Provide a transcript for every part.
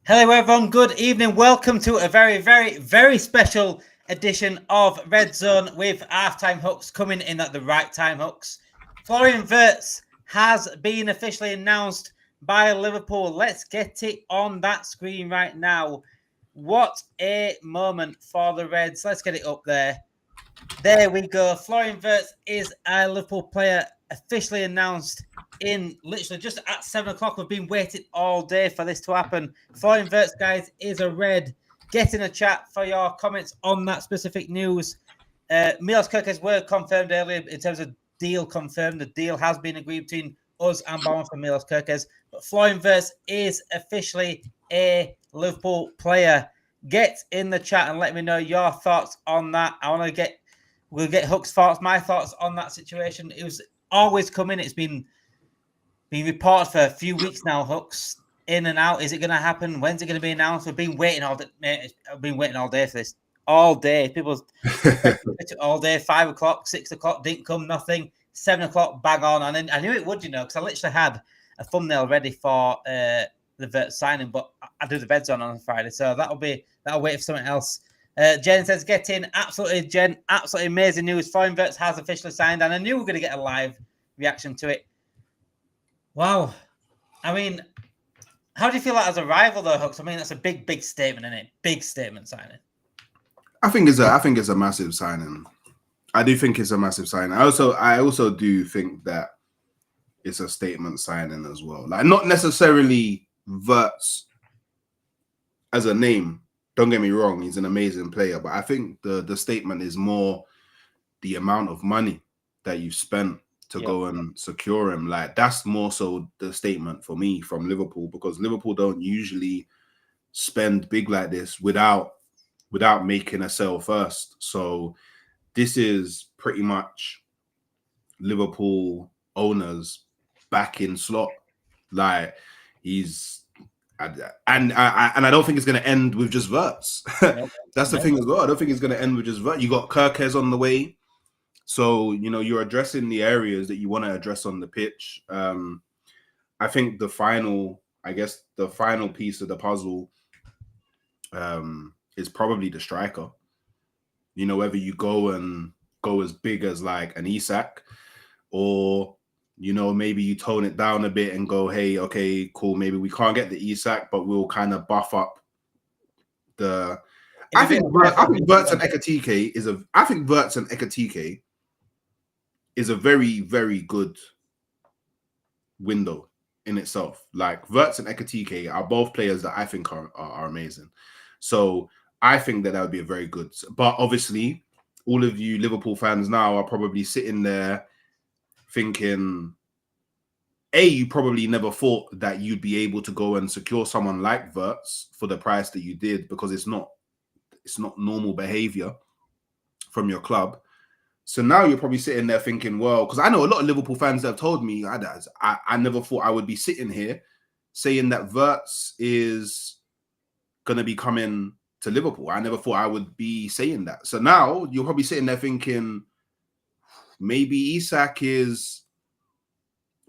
Hello, everyone. Good evening. Welcome to a very, very, very special edition of Redszone with halftime hooks coming in at the right time hooks. Florian Wirtz has been officially announced by Liverpool. Let's get it on that screen right now. What a moment for the Reds. Let's get it up there. There we go. Florian Wirtz is a Liverpool player officially announced in literally just at 7 o'clock. We've been waiting all day for this to happen. Florian Wirtz, guys, is a Red. Get in a chat for your comments on that specific news. Milos Kerkez were confirmed earlier in terms of deal confirmed. The deal has been agreed between us and Bournemouth for Milos Kerkez. But Florian Wirtz is officially a Liverpool player. Get in the chat and let me know your thoughts on that. We'll get Hook's thoughts, my thoughts on that situation. It was always coming. It's been reported for a few weeks now, Hooks. In and out. Is it going to happen? When's it going to be announced? We've been waiting all day. Mate, I've been waiting all day for this. All day. People all day, 5 o'clock, 6 o'clock, didn't come, nothing. 7 o'clock, bang on. And I knew it would, because I literally had a thumbnail ready for the Wirtz signing, but I do the Redszone on Friday. So that'll wait for something else. Jen says, get in. Absolutely, Jen. Absolutely amazing news. Florian Wirtz has officially signed, and I knew we were going to get a live reaction to it. Wow. I mean, how do you feel that as a rival, though, Hooks? I mean, that's a big, big statement, isn't it? Big statement signing. I think it's a massive signing. I do think it's a massive signing. I also do think that it's a statement signing as well. Like, not necessarily Wirtz as a name. Don't get me wrong, he's an amazing player, but I think the statement is more the amount of money that you've spent to go and secure him. Like, that's more so the statement for me from Liverpool, because Liverpool don't usually spend big like this without making a sell first. So this is pretty much Liverpool owners back in slot. Like, he's and I don't think it's going to end with just Wirtz. That's the thing as well. I don't think it's going to end with just Wirtz. You got Kerkez on the way. So, you're addressing the areas that you want to address on the pitch. I think the final piece of the puzzle is probably the striker. Whether you go as big as like an Isak, or maybe you tone it down a bit and go, hey, okay, cool, maybe we can't get the Isak, but we'll kind of buff up the. I think Wirtz and Ekitike is a very, very good window in itself. Like, Wirtz and Ekitike are both players that I think are amazing. So I think that would be a very good. But obviously, all of you Liverpool fans now are probably sitting there thinking, you probably never thought that you'd be able to go and secure someone like Wirtz for the price that you did, because it's not normal behavior from your club. So now you're probably sitting there thinking, well, because I know a lot of Liverpool fans that have told me, I never thought I would be sitting here saying that Wirtz is going to be coming to Liverpool. I never thought I would be saying that. So now you're probably sitting there thinking, maybe Isak is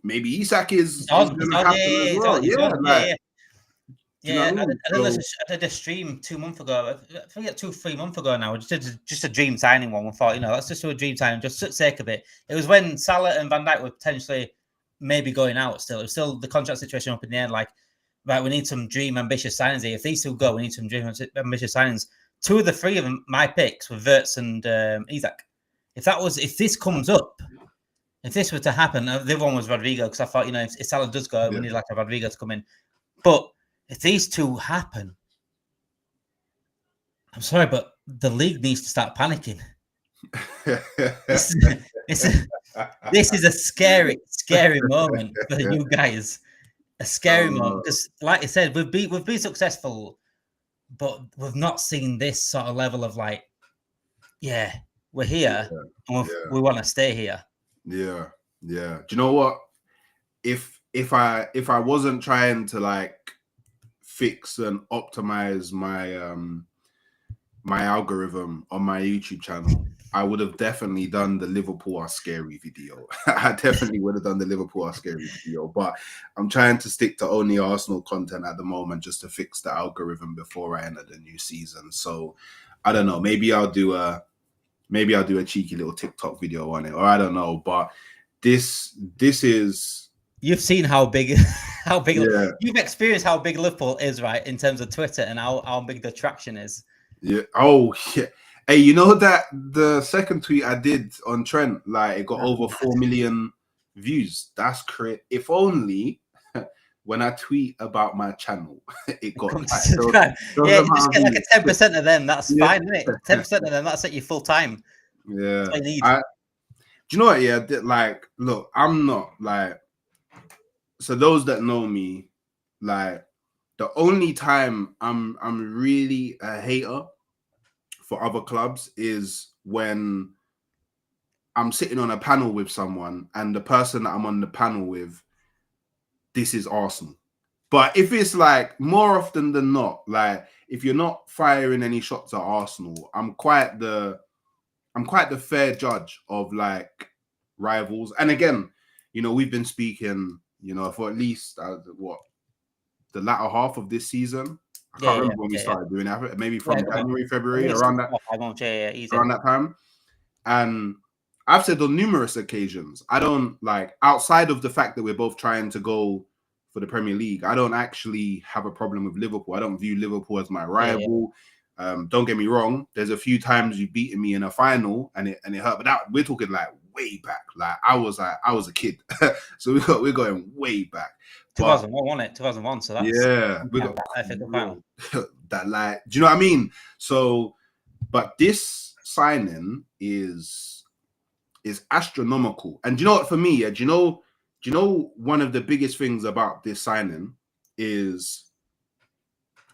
going to happen as well. I did a stream 2 months ago. I forget 3 months ago now. Just a dream signing one. We thought, let's just do a dream signing just for the sake of it. It was when Salah and Van Dijk were potentially maybe going out still. It was still the contract situation up in the end. Like, right, we need some dream ambitious signings here. If these two go, we need some dream ambitious signings. 2 of the 3 of them, my picks were Wirtz and Isak. If this comes up, if this were to happen, the other one was Rodrigo, because I thought, if Salah does go, we need like a Rodrigo to come in. But if these two happen, I'm sorry, but the league needs to start panicking. This is a scary, scary moment for you guys. A scary moment, because, like I said, we've been successful, but we've not seen this sort of level of like, we're here and we want to stay here. Yeah. Do you know what? If I wasn't trying to like fix and optimize my my algorithm on my YouTube channel, I would have definitely done the Liverpool are scary video. I definitely would have done the Liverpool are scary video, but I'm trying to stick to only Arsenal content at the moment just to fix the algorithm before I enter the new season. So I don't know. Maybe I'll do a cheeky little TikTok video on it, or I don't know. But this is. You've seen how big Yeah. you've experienced how big Liverpool is, right, in terms of Twitter and how big the traction is. Yeah. Oh, yeah. Hey, you know that the second tweet I did on Trent, like it got over 4 million views. That's great. If only when I tweet about my channel, it got like, just get like a 10% of them. That's fine, isn't it? 10% of them. That's at you full time. Yeah. That's what you need. Do you know what? Yeah. Like, look, I'm not like. So those that know me, like, the only time I'm really a hater for other clubs is when I'm sitting on a panel with someone and the person that I'm on the panel with, this is Arsenal. But if it's like more often than not, like if you're not firing any shots at Arsenal, I'm quite the fair judge of like rivals. And again, you know, we've been speaking, you know, for at least the latter half of this season. I can't remember when we started doing it. Maybe from January, February, around that time. And I've said on numerous occasions, I don't like, outside of the fact that we're both trying to go for the Premier League, I don't actually have a problem with Liverpool. I don't view Liverpool as my rival. Don't get me wrong. There's a few times you've beaten me in a final and it hurt, but we're talking like way back. Like I was a kid, so we're going way back. 2001, wasn't it? 2001. So that's we got final. that. Like, do you know what I mean? So, but this signing is astronomical. And do you know what? For me, do you know one of the biggest things about this signing is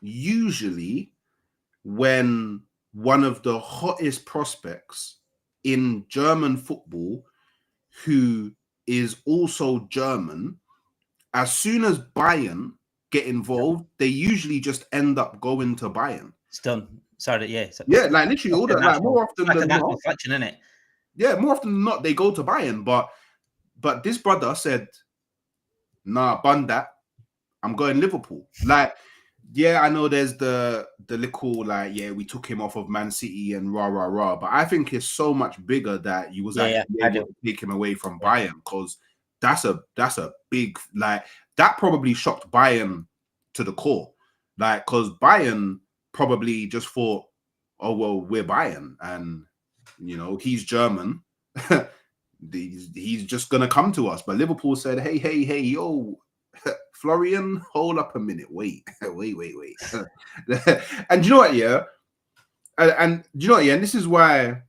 usually when one of the hottest prospects in German football, who is also German, as soon as Bayern get involved, they usually just end up going to Bayern. It's done. Sorry, yeah, like literally all that. Like more often than not, reflection, isn't it? Yeah, more often than not, they go to Bayern. But this brother said, "Nah, bun that. I'm going Liverpool." Like, yeah, I know there's the little like, yeah, we took him off of Man City and rah. But I think it's so much bigger that you was actually able to take him away from Bayern, because that's a big, like, that probably shocked Bayern to the core. Like, because Bayern probably just thought, oh, well, we're Bayern and, you know, he's German. he's just going to come to us. But Liverpool said, hey, yo, Florian, hold up a minute. Wait. And you know what, yeah? And you know what, yeah? And this is why,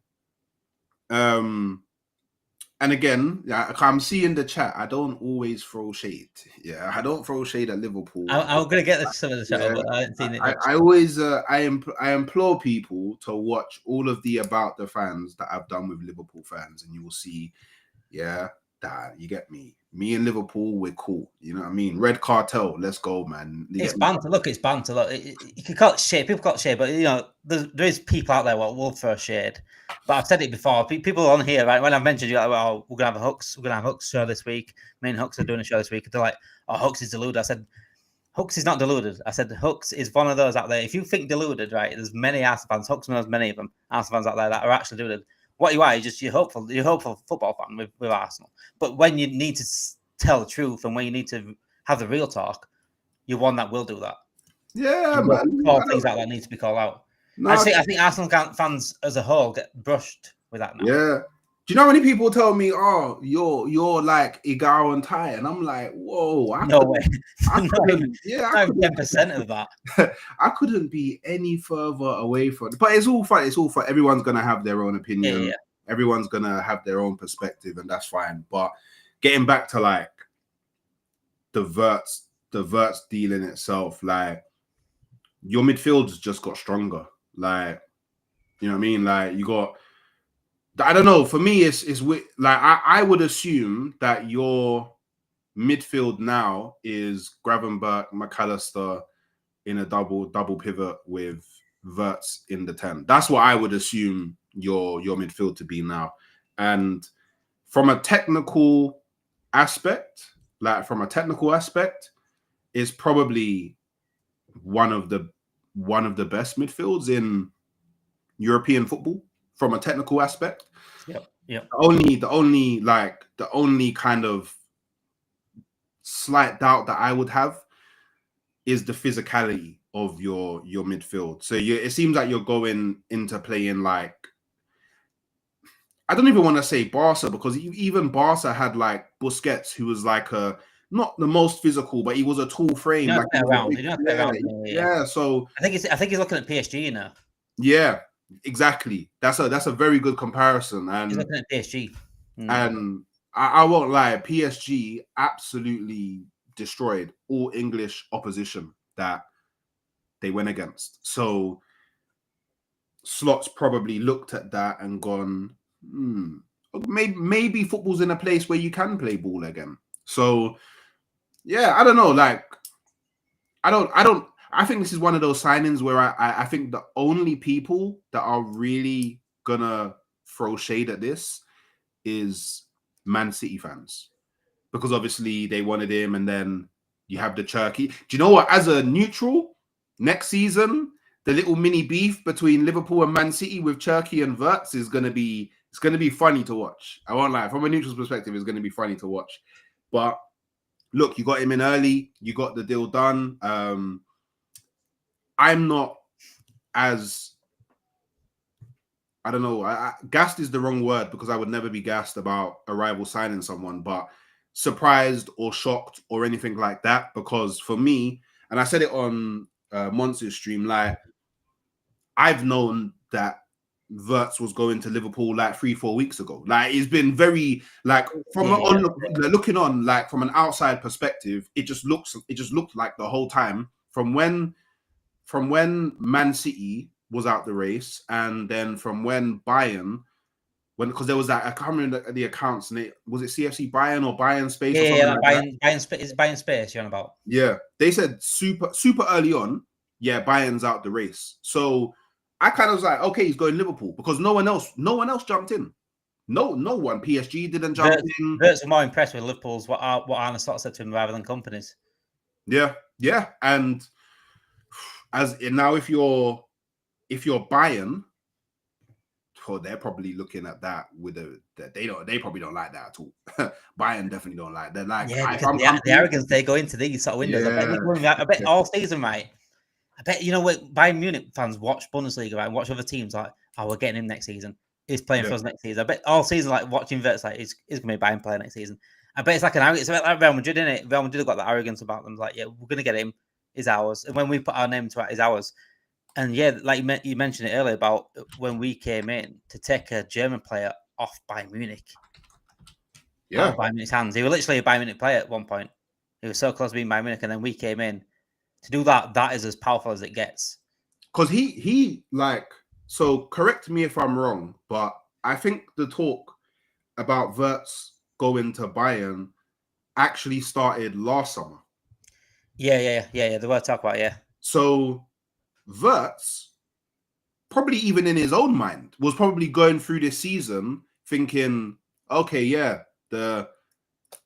and again, I'm seeing the chat. I don't always throw shade. Yeah, I don't throw shade at Liverpool. I'm going to get some of the chat, but I haven't seen it. I always, I implore people to watch all of the About the Fans that I've done with Liverpool fans, and you will see, yeah, that you get me. Me and Liverpool, we're cool. You know what I mean? Red Cartel, let's go, man. It's banter. Look, it's banter. Look, you can call it shade. People call it shade, but you know, there is people out there what will throw shade. But I've said it before. People on here, right? When I've mentioned, you're like, well, we're gonna have a Hooks show this week. Me and Hooks are doing a show this week. They're like, oh, Hooks is deluded. I said, Hooks is not deluded. I said, Hooks is one of those out there. If you think deluded, right? There's many Arsenal fans. Hooks knows many of them. Arsenal fans out there that are actually deluded. What you are, you're hopeful football fan with Arsenal. But when you need to tell the truth and when you need to have the real talk, you're one that will do that. Yeah, man. Call things out that need to be called out. No, I think Arsenal fans as a whole get brushed with that now. Yeah. Do you know how many people tell me, "Oh, you're like Igaro and Ty," and I'm like, "Whoa, no way." I couldn't. Yeah, I 10% of that. I couldn't be any further away from it. But it's all fun. It's all fun. Everyone's gonna have their own opinion. Yeah. Everyone's gonna have their own perspective, and that's fine. But getting back to like the Wirtz deal in itself, like your midfield's just got stronger. Like, you know what I mean? Like you got. I don't know. For me, it's like I would assume that your midfield now is Gravenberch, McAllister in a double pivot with Wirtz in the 10. That's what I would assume your midfield to be now. And from a technical aspect, is probably one of the best midfields in European football from a technical aspect. Yep. The only kind of slight doubt that I would have is the physicality of your midfield. So it seems like you're going into playing like, I don't even want to say Barca, because even Barca had like Busquets, who was like not the most physical, but he was a tall frame. Like yeah. So I think he's looking at PSG now. Yeah, exactly. That's a very good comparison. And he's looking at PSG. And I won't lie, PSG absolutely destroyed all English opposition that they went against. So Slot's probably looked at that and gone, maybe football's in a place where you can play ball again. So yeah, I don't know. Like, I think this is one of those signings where I think the only people that are really gonna throw shade at this is Man City fans, because obviously they wanted him, and then you have the Turkey. Do you know what? As a neutral, next season, the little mini beef between Liverpool and Man City with Turkey and Wirtz is gonna be funny to watch. I won't lie. From a neutral's perspective, it's gonna be funny to watch. But look, you got him in early. You got the deal done. I'm not as, I don't know, gassed is the wrong word, because I would never be gassed about a rival signing someone, but surprised or shocked or anything like that. Because for me, and I said it on Monster's stream, like, I've known that Wirtz was going to Liverpool like 3-4 weeks ago. Like, it's been very, like, looking on, like, from an outside perspective, it just looked like the whole time from when Man City was out the race, and then from when Bayern, because there was that, I can't remember the accounts, and was it CFC Bayern or Bayern Space? Yeah, Bayern Space you're on about. Yeah, they said super early on, yeah, Bayern's out the race. So I kind of was like, okay, he's going Liverpool, because no one else jumped in. No one. PSG didn't jump in. Wirtz was more impressed with Liverpool's what Arne Slot said to him rather than companies. Yeah, and now if you're Bayern, they're probably looking at that with they probably don't like that at all. Bayern definitely don't like that. Like, the arrogance they go into these sort of windows. Yeah. I bet all season, right? I bet, you know what, Bayern Munich fans watch Bundesliga, right? Watch other teams like, oh, we're getting him next season. He's playing for us next season. I bet all season, like, watching Wirtz, like, he's going to be a Bayern player next season. I bet it's like an arrogance. It's a bit like Real Madrid, isn't it? Real Madrid have got that arrogance about them. Like, yeah, we're going to get him. He's ours. And when we put our name to it, he's ours. And yeah, like you mentioned it earlier about when we came in to take a German player off Bayern Munich. Yeah. Bayern Munich's hands. He was literally a Bayern Munich player at one point. He was so close to being Bayern Munich, and then we came in. To do that, that is as powerful as it gets. Because he like, so correct me if I'm wrong, but I think the talk about Wirtz going to Bayern actually started last summer. Yeah. There were talk about, yeah. So Wirtz, probably even in his own mind, was probably going through this season thinking, okay, yeah,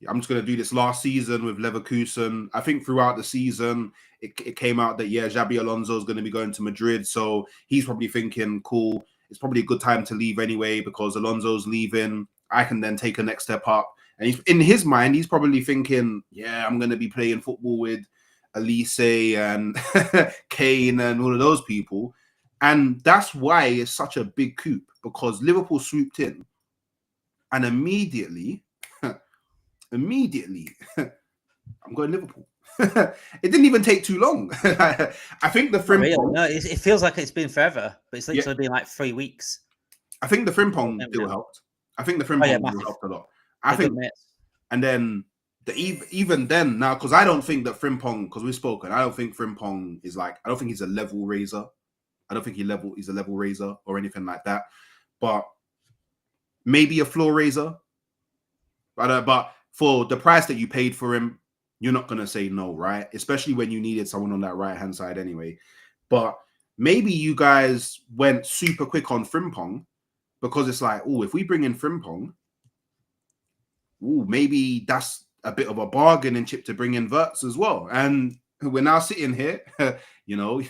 I'm just going to do this last season with Leverkusen. I think throughout the season, it came out that, yeah, Xabi Alonso is going to be going to Madrid. So he's probably thinking, cool, it's probably a good time to leave anyway, because Alonso's leaving. I can then take a next step up. And in his mind, he's probably thinking, yeah, I'm going to be playing football with Elise and Kane and all of those people. And that's why it's such a big coup, because Liverpool swooped in and immediately, I'm going Liverpool. It didn't even take too long. I think the Frimpong... Really? No, it feels like it's been forever, but it's literally been like 3 weeks. I think the Frimpong deal helped. I think the Frimpong deal helped a lot. And then even then now, because I don't think that Frimpong, because we've spoken, I don't think Frimpong is like, I don't think he's a level raiser. I don't think he's a level raiser or anything like that. But maybe a floor raiser. But for the price that you paid for him, you're not going to say no, right? Especially when you needed someone on that right-hand side anyway. But maybe you guys went super quick on Frimpong because it's like, oh, if we bring in Frimpong, maybe that's a bit of a bargaining chip to bring in Wirtz as well. And we're now sitting here, you're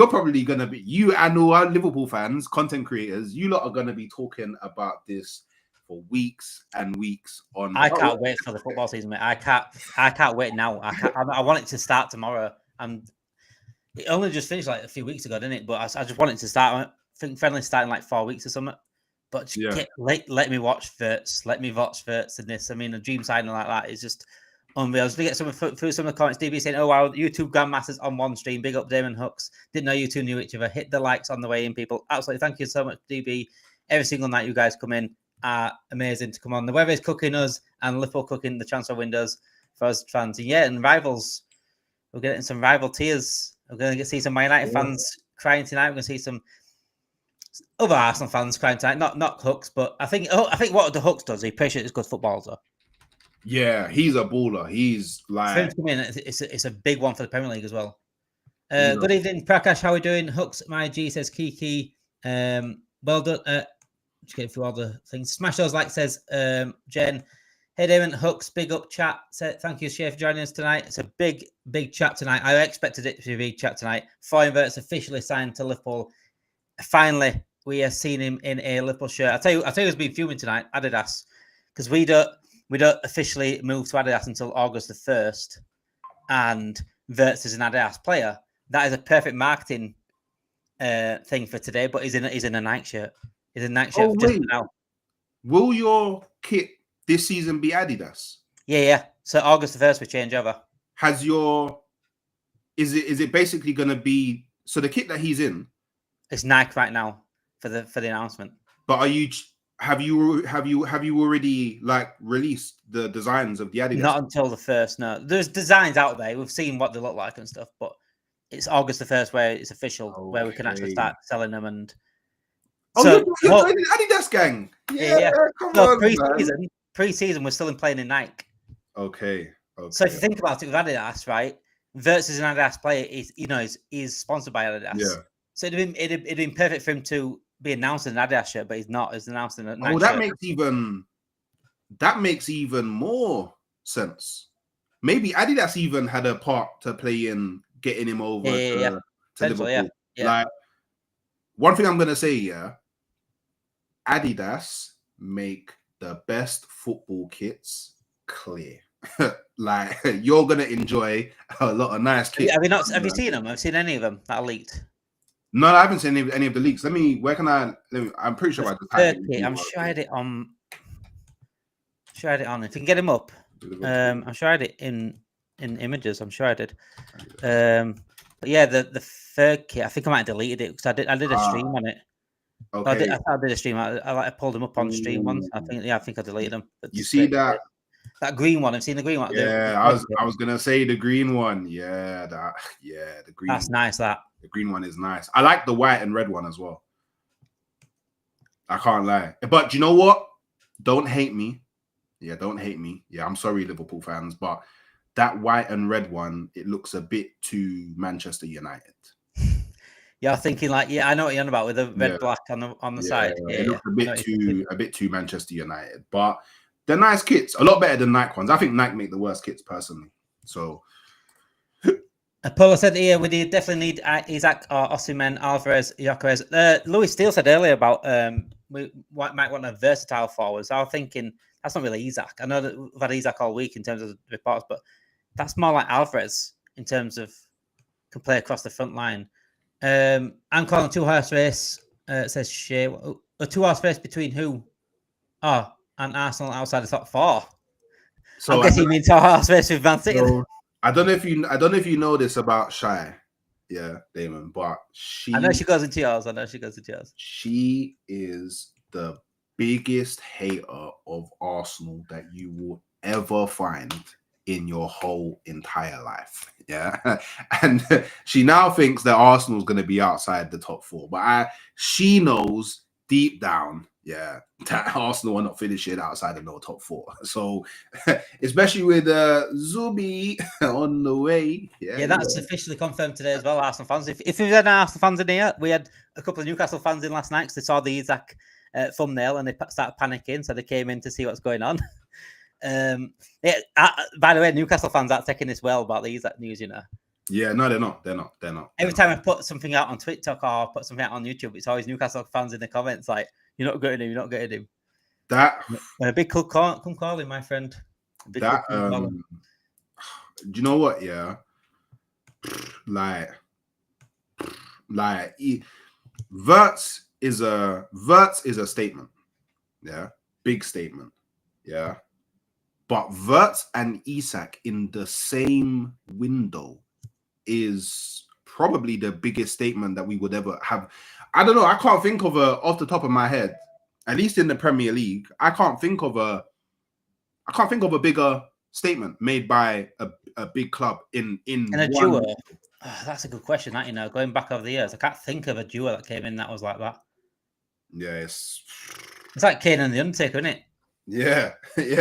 probably going to be, you and all our Liverpool fans, content creators, you lot are going to be talking about this for weeks and weeks on. I can't wait for the football season, mate. I can't wait now. I want it to start tomorrow. And it only just finished like a few weeks ago, didn't it? But I just want it to start. I think friendly starting like 4 weeks or something. But let me watch Wirtz. Let me watch Wirtz in this. I mean, a dream signing like that is just unreal. I was going to get through some of the comments. DB saying, "Oh wow, YouTube grandmasters on one stream. Big up Damon Hooks. Didn't know you two knew each other. Hit the likes on the way in, people. Absolutely, thank you so much, DB. Every single night you guys come in are amazing to come on. The weather is cooking us, and Liverpool cooking the transfer windows for us fans. And and rivals. We're getting some rival tears. We're going to see some Man United fans crying tonight. We're going to see some other Arsenal fans crying tonight, not Hooks, but I think what the Hooks does, he appreciates good footballers though. Yeah, he's a baller. He's like, it's a big one for the Premier League as well. Good evening, Prakash. How are we doing? Hooks, my G says Kiki. Well done. Just getting through all the things. Smash those likes, says Jen. Hey Damon, Hooks, big up chat. Thank you, Shea, for joining us tonight. It's a big chat tonight. I expected it to be a big chat tonight. Florian Wirtz officially signed to Liverpool. Finally, we have seen him in a Liverpool shirt. I tell you who's been fuming tonight, Adidas, because we don't officially move to Adidas until August the 1st, and Wirtz is an Adidas player. That is a perfect marketing thing for today. But he's in a Nike shirt. He's in a Nike shirt just now. Will your kit this season be Adidas? Yeah. So August the 1st we change over. Is it basically going to be so the kit that he's in? It's Nike right now for the announcement. But have you already like released the designs of the Adidas? Not until the 1st. No, there's designs out there. We've seen what they look like and stuff, but it's August the 1st where it's official, where we can actually start selling them. And you're joining Adidas gang. Yeah. Come on, pre-season, we're still playing in Nike. Okay. So if you think about it with Adidas, right? Wirtz is an Adidas player. He's sponsored by Adidas. Yeah. So it'd been perfect for him to be announced in an Adidas shirt, but he's not. He's announced in a Nike shirt. That makes even more sense. Maybe Adidas even had a part to play in getting him over to Liverpool. Yeah. Like, one thing I'm gonna say, Adidas make the best football kits clear. Like, you're gonna enjoy a lot of nice kits. Have you seen them? Have you seen any of them that are leaked? No, I haven't seen any of the leaks. I'm pretty sure I'm sure I had it on. If you can get him up, I'm sure I had it in images. I'm sure I did. But yeah, the third kit, I think I might have deleted it because I did a stream on it. Okay. I did a stream. I pulled them up on stream once. I think I deleted them. But you see that green one? I've seen the green one. Yeah, I was gonna say the green one. Yeah, the green. That's nice. The green one is nice. I like the white and red one as well. I can't lie. But you know what? Don't hate me. Yeah, don't hate me. Yeah, I'm sorry, Liverpool fans, but that white and red one, it looks a bit too Manchester United. Yeah, I'm thinking like, I know what you're on about with the red black on the side. Yeah, it looks a bit too Manchester United, but they're nice kits. A lot better than Nike ones. I think Nike make the worst kits personally. So. Paul said here, we definitely need Isak or Osimhen, Alvarez, Gyökeres. Louis Steele said earlier about we might want a versatile forward. So I was thinking that's not really Isak. I know that we've had Isak all week in terms of the reports, but that's more like Alvarez in terms of can play across the front line. I'm calling 2-horse race. Says Shea. A 2-horse race between who? Oh, and Arsenal outside the top 4. So I guess you mean 2-horse race with Man City. So, I don't know if you know this about Shy, Damon, but I know she goes into yours. She is the biggest hater of Arsenal that you will ever find in your whole entire life. Yeah. And she now thinks that Arsenal is going to be outside the top 4, but she knows deep down, yeah, that Arsenal are not finishing outside of no top 4. So, especially with Zubi on the way. Yeah, that's officially confirmed today as well, Arsenal fans. If we had Arsenal fans in here, we had a couple of Newcastle fans in last night because they saw the Isak thumbnail and they started panicking, so they came in to see what's going on. By the way, Newcastle fans aren't taking this well about the Isak news, you know. Yeah, no, they're not. Every time I put something out on TikTok or put something out on YouTube, it's always Newcastle fans in the comments like, "You're not getting him. You're not getting him." That when a big club come calling, my friend. Do you know what? Yeah, like Wirtz is a statement. Yeah, big statement. Yeah, but Wirtz and Isak in the same window is probably the biggest statement that we would ever have. I don't know. I can't think of off the top of my head, at least in the Premier League. I can't think of a bigger statement made by a big club in a duo. Oh, that's a good question. That, you know, going back over the years, I can't think of a duo that came in that was like that. Yeah, it's like Kane and the Undertaker, isn't it? Yeah. Pretty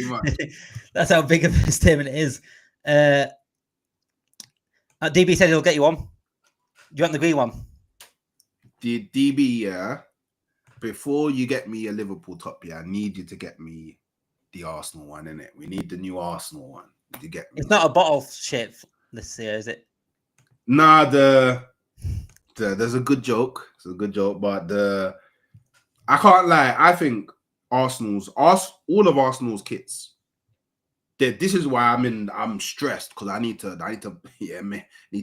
much. That's how big of a statement it is. DB said he'll get you one. Do you want the green one? The DB, yeah. Before you get me a Liverpool top, yeah, I need you to get me the Arsenal one, innit? We need the new Arsenal one. To get me. It's not a bottle shape this year, is it? Nah, there's a good joke. It's a good joke, but I can't lie. I think all of Arsenal's kits. This is why I'm stressed because I need to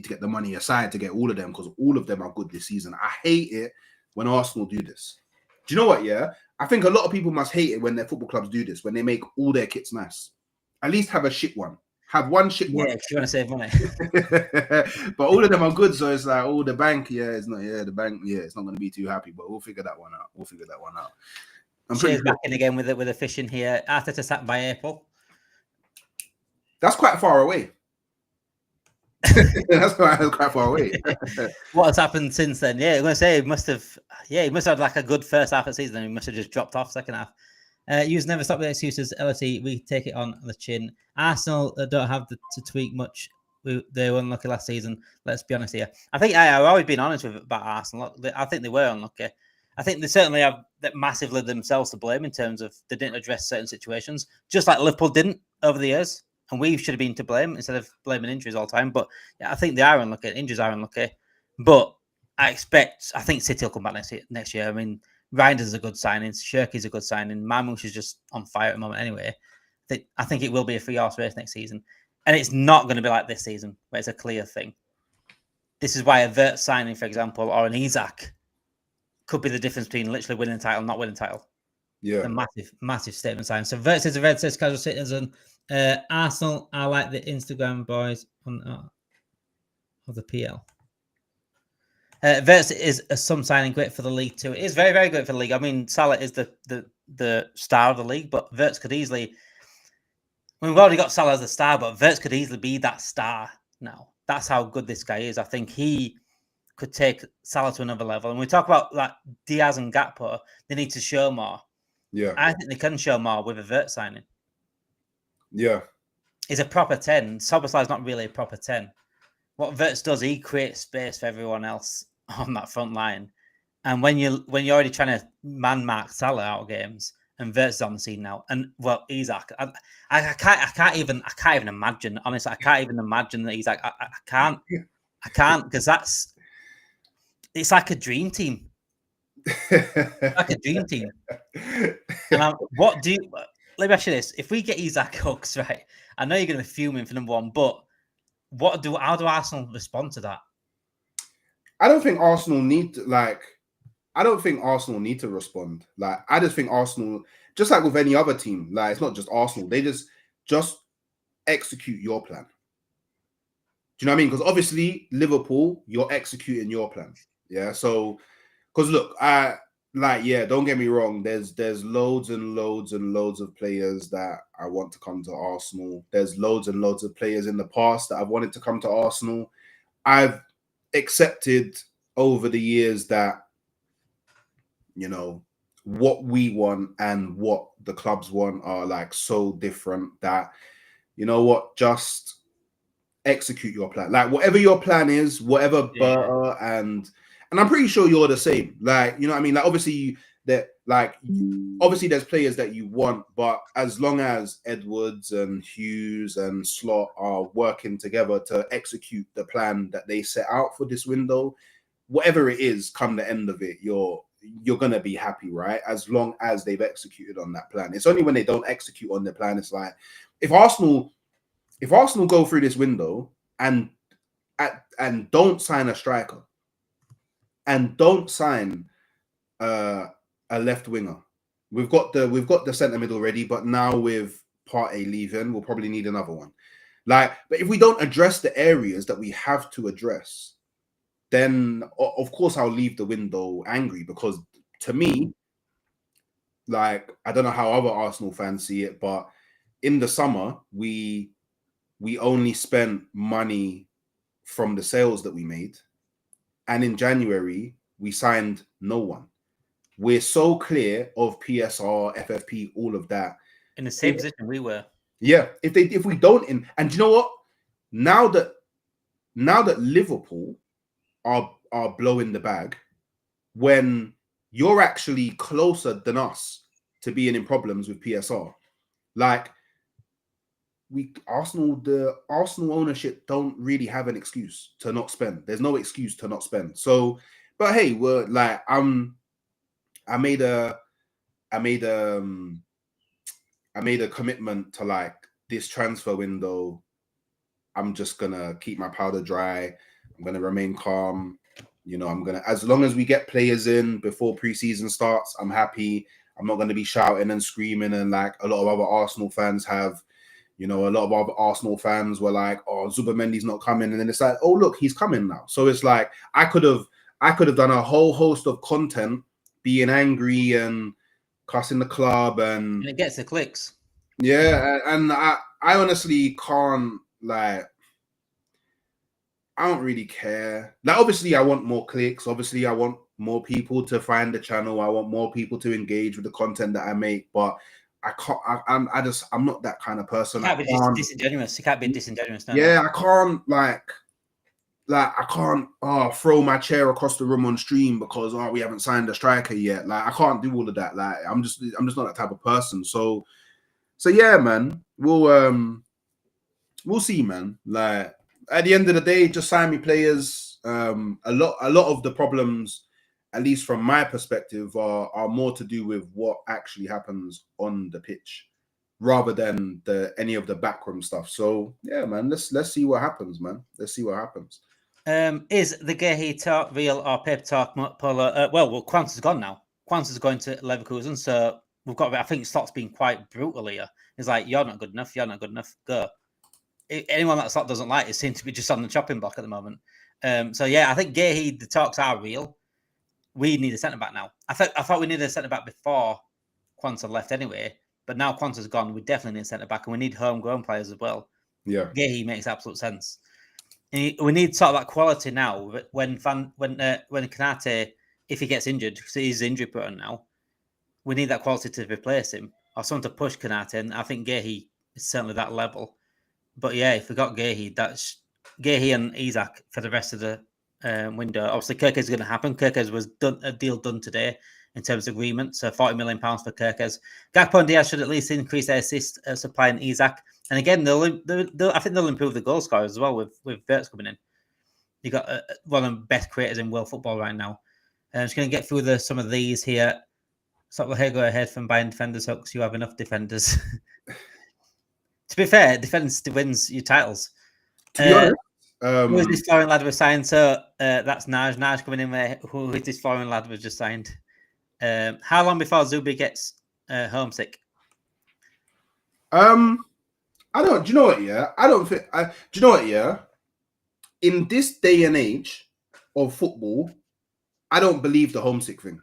get the money aside to get all of them because all of them are good this season. I hate it when Arsenal do this. Do you know what? Yeah, I think a lot of people must hate it when their football clubs do this, when they make all their kits nice. At least have a shit one. Have one shit one. Yeah, if you want to save money. But all of them are good, so it's like, the bank, it's not going to be too happy, but we'll figure that one out. I'm Cheers back in again with a fishing here. Arteta sacked by April. That's quite far away. That's quite far away. What has happened since then? Yeah, I'm going to say he must have like a good first half of the season and he must have just dropped off second half. You've never stop with excuses. LSE, we take it on the chin. Arsenal don't have to tweak much. They were unlucky last season. Let's be honest here. I think I've always been honest about Arsenal. I think they were unlucky. I think they certainly have massively themselves to blame in terms of they didn't address certain situations, just like Liverpool didn't over the years. And we should have been to blame instead of blaming injuries all the time. But yeah, I think they are unlucky. Injuries are unlucky. But I think City will come back next year. I mean, Reinders a good signing. Shirky's a good signing. Mamouche is just on fire at the moment anyway. I think it will be a 3-horse race next season. And it's not going to be like this season, where it's a clear thing. This is why a Wirtz signing, for example, or an Isak could be the difference between literally winning the title and not winning the title. Yeah. A massive statement sign. So Wirtz is a red, says casual citizen. Arsenal are like the Instagram boys of the PL. Wirtz is some signing great for the league too. It is very, very great for the league. I mean, Salah is the star of the league, but Wirtz could easily. I mean, we've already got Salah as the star, but Wirtz could easily be that star now. That's how good this guy is. I think he could take Salah to another level. And we talk about like Diaz and Gakpo, they need to show more. Yeah, I think they can show more with a Wirtz signing. Yeah, he's a proper 10. Soboslai's not really a proper 10. What Wirtz does, he creates space for everyone else on that front line. And when you're already trying to man mark Salah out of games, and Wirtz is on the scene now, and well, Isak, I can't even imagine. Honestly, I can't even imagine that Isak. I can't because it's like a dream team. Like a dream team. And let me ask you this: if we get Isak hooks, right? I know you're going to be fuming for number one, but how do Arsenal respond to that? I don't think Arsenal need to respond. Like, I just think Arsenal, just like with any other team, like it's not just Arsenal, they just execute your plan. Do you know what I mean? Because obviously Liverpool, you're executing your plan. Yeah. So, because look, don't get me wrong. There's loads and loads and loads of players that I want to come to Arsenal. There's loads and loads of players in the past that I've wanted to come to Arsenal. I've accepted over the years that you know, what we want and what the clubs want are like so different that, you know what, just execute your plan. Like whatever your plan is, whatever Berta and I'm pretty sure you're the same. Like, you know what I mean? Like obviously obviously there's players that you want, but as long as Edwards and Hughes and Slot are working together to execute the plan that they set out for this window, whatever it is, come the end of it, you're gonna be happy, right? As long as they've executed on that plan. It's only when they don't execute on their plan, it's like if Arsenal go through this window and don't sign a striker and don't sign a left winger, we've got the centre mid already, but now with Partey leaving, we'll probably need another one. Like, but if we don't address the areas that we have to address, then of course I'll leave the window angry, because to me, like, I don't know how other Arsenal fans see it, but in the summer we only spent money from the sales that we made, and in January we signed no one. We're so clear of PSR, FFP, all of that. In the same position we were. Yeah, if we don't and you know what? Now that Liverpool are blowing the bag, when you're actually closer than us to being in problems with PSR, like the Arsenal ownership don't really have an excuse to not spend. There's no excuse to not spend. So, but hey, we're like I made a commitment to, like, this transfer window, I'm just gonna keep my powder dry. I'm gonna remain calm. You know, as long as we get players in before preseason starts, I'm happy. I'm not gonna be shouting and screaming, and like a lot of other Arsenal fans have. You know, a lot of other Arsenal fans were like, "Oh, Zubimendi's not coming," and then it's like, "Oh, look, he's coming now." So it's like I could have done a whole host of content, being angry and cussing the club, and it gets the clicks. Yeah, and I honestly can't, like, I don't really care. Like, obviously, I want more clicks. Obviously, I want more people to find the channel. I want more people to engage with the content that I make. But I can't. I'm not that kind of person. You can't be disingenuous. You can't be disingenuous. No, yeah, I can't I can't throw my chair across the room on stream because we haven't signed a striker yet. Like, I can't do all of that. Like, I'm just not that type of person. So yeah, man. We'll see, man. Like, at the end of the day, just sign me players. A lot of the problems, at least from my perspective, are more to do with what actually happens on the pitch, rather than any of the backroom stuff. So yeah, man, let's see what happens, man. Let's see what happens. Is the Guehi talk real or paper talk, Polo? Well, Quanta's gone now. Quanta's going to Leverkusen, so we've got. I think Slot's been quite brutal here. He's like, "You're not good enough. You're not good enough. Go." Anyone that Slot doesn't like, it seems to be just on the chopping block at the moment. So yeah, I think Guehi, the talks are real. We need a centre back now. I thought we needed a centre back before Quanta left anyway, but now Quanta's gone, we definitely need a centre back, and we need homegrown players as well. Yeah, Guehi makes absolute sense. And we need sort of that quality now. When Konate, if he gets injured, because he's injury prone now, we need that quality to replace him, or someone to push Konate. And I think Guehi is certainly that level. But yeah, if we got Guehi, that's Guehi and Isak for the rest of the window. Obviously, Kerkez is going to happen. Kerkez was a deal done today in terms of agreement, so £40 million for Kerkez. Gakpo and Diaz should at least increase their assist supply in Isak. And again, I think they'll improve the goal scorers as well with Wirtz coming in. You got one of the best creators in world football right now. I'm just going to get through some of these here. So here, go ahead from buying defenders hooks. You have enough defenders. To be fair, defense wins your titles. To be honest, who is this Florian lad was signed? So that's Naj. Naj coming in there. Who is this Florian lad was just signed? How long before Zubi gets homesick? I don't. Do you know what? Yeah, I don't think. Do you know what? Yeah, in this day and age of football, I don't believe the homesick thing.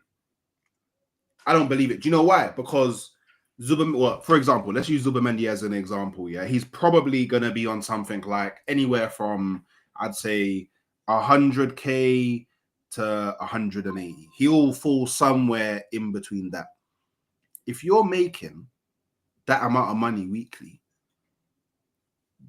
I don't believe it. Do you know why? Because for example, let's use Zubimendi as an example. Yeah, he's probably gonna be on something like anywhere from, I'd say, 100k to 180. He'll fall somewhere in between that. If you're making that amount of money weekly,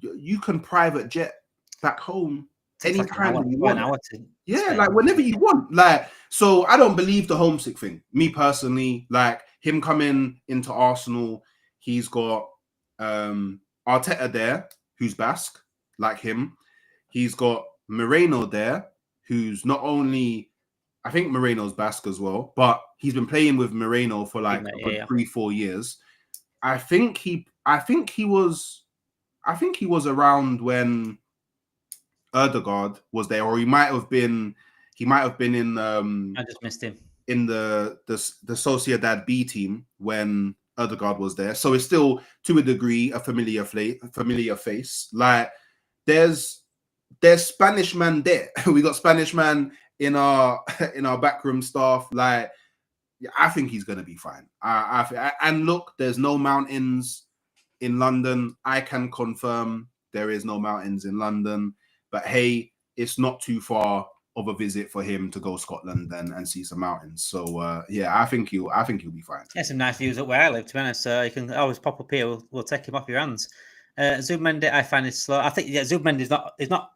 you can private jet back home anytime you want. Yeah, like whenever you want. Like, so I don't believe the homesick thing. Me personally, like him coming into Arsenal, he's got Arteta there, who's Basque, like him. He's got Moreno there, who's not only, I think Moreno's Basque as well, but he's been playing with Moreno for like 3-4 years. I think he was around when Erdegaard was there, or he might have been in I just missed him in the Sociedad B team when Erdegaard was there. So it's still to a degree a familiar face. Like there's Spanish man there. We got Spanish man in our backroom staff. Like I think he's gonna be fine. And look, there's no mountains in London. I can confirm there is no mountains in London. But hey, it's not too far of a visit for him to go Scotland and see some mountains. So yeah, I think he'll be fine. Yeah, some nice views up where I live, to be honest. So you can always pop up here. We'll take him off your hands. Zubimendi, I find is slow. I think Zubimendi is not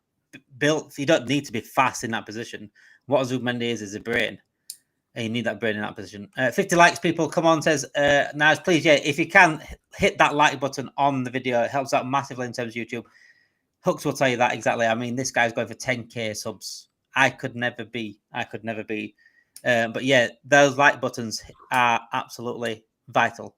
built. You don't need to be fast in that position. What Zubimendi is a brain. And you need that brain in that position. 50 likes, people. Come on, says Naz, please. Yeah, if you can hit that like button on the video, it helps out massively in terms of YouTube. Hooks will tell you that exactly. I mean, this guy's going for 10k subs. I could never be. But yeah, those like buttons are absolutely vital